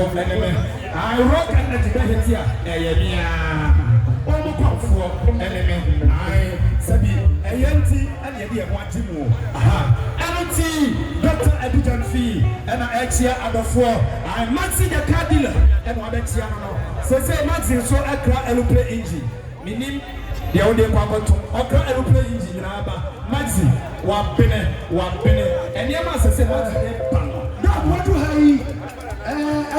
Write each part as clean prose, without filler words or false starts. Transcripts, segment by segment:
for enemy. I rock and let you here. Omo kwafo enemy. I sabi ayenti and ye want more. Aha. Anti Dr. Abidjan Fee and I exia adofo. I maxi the car dealer and one exia no. So say maxi so akra aeroplane engine. Minim the only kwakwato akra aeroplane engine na aba. Maxi one penny and your master say maxi that what do I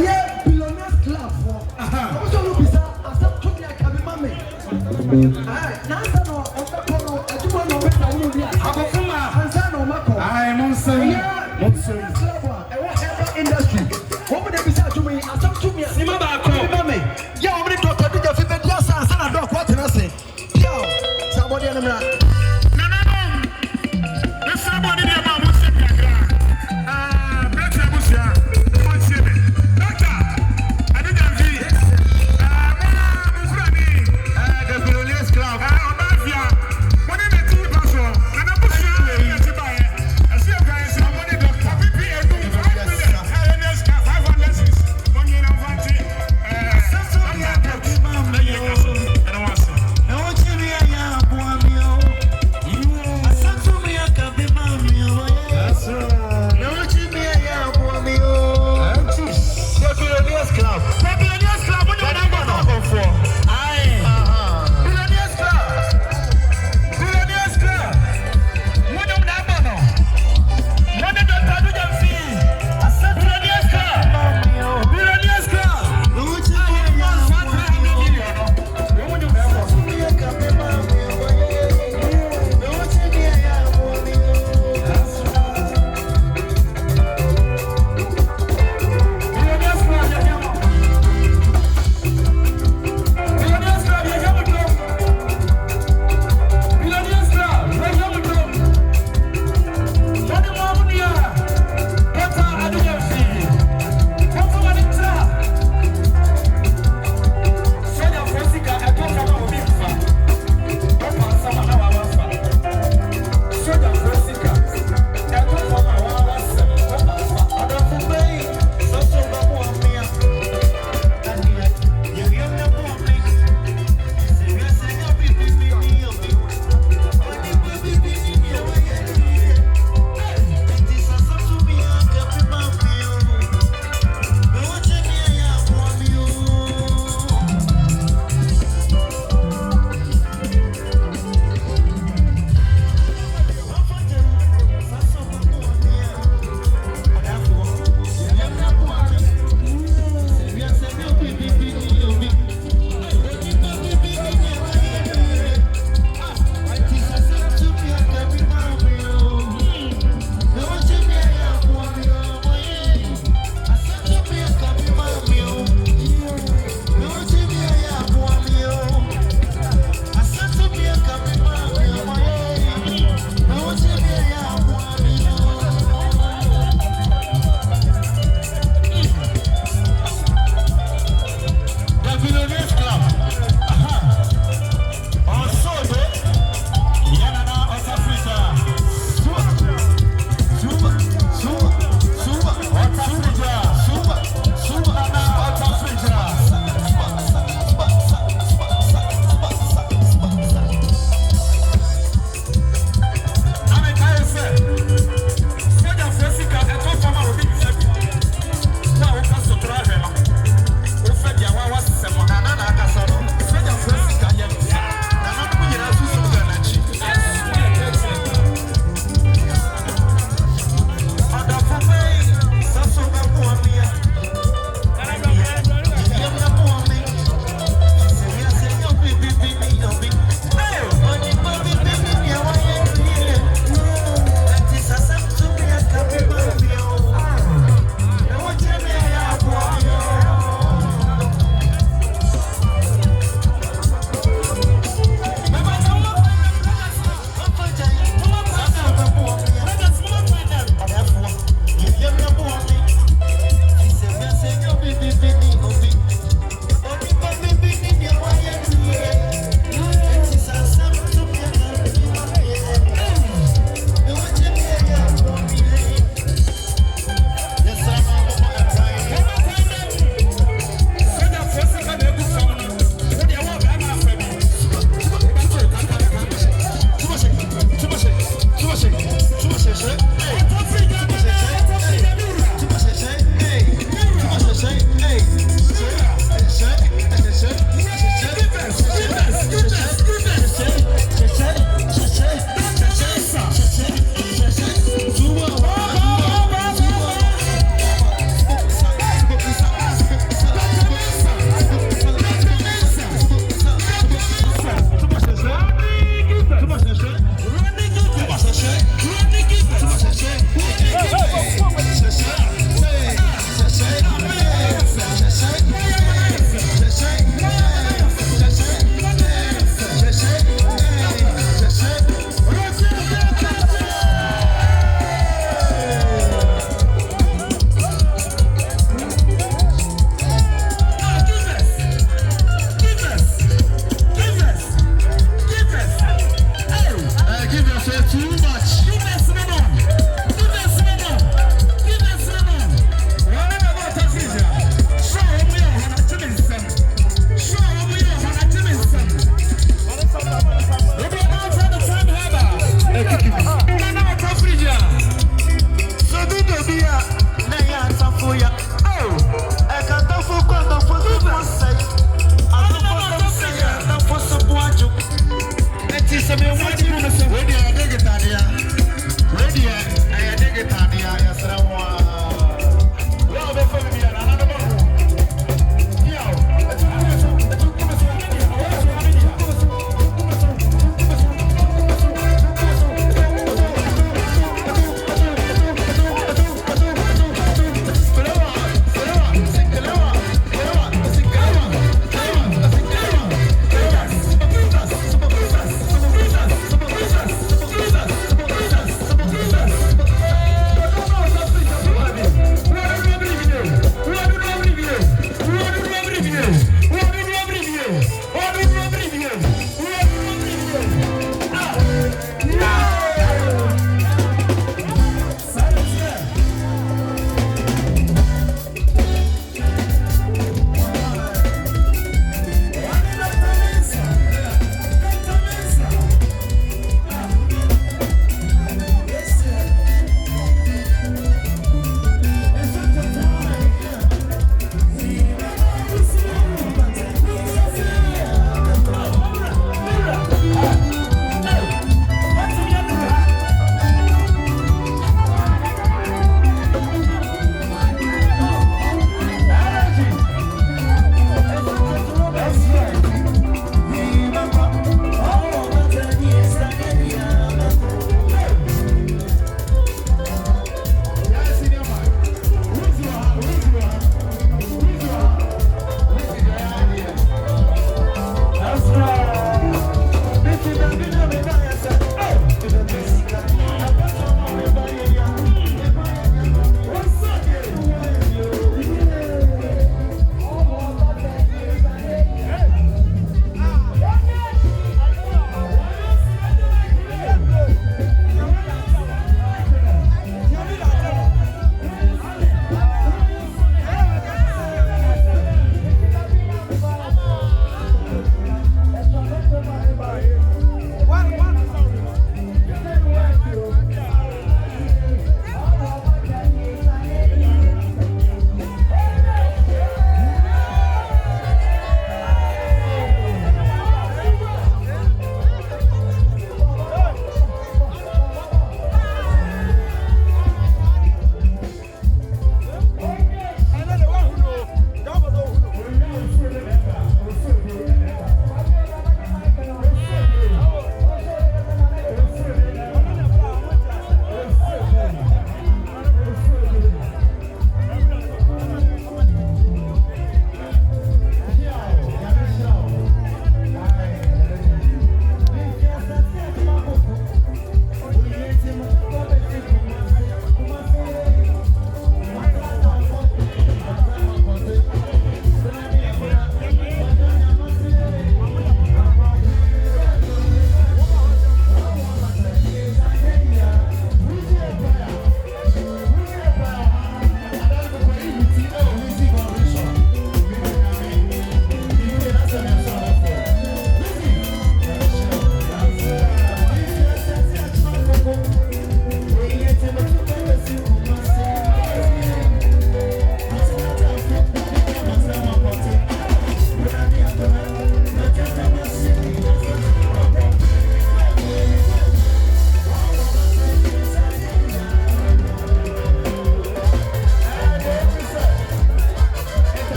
hear billionaires club for. Aha. Also look is a to me I can be mammy. Now no otako aduma no better no dia. Abofuma Ansa no mako. I monson club. I want industry. What would they be saying to me? I talk to me.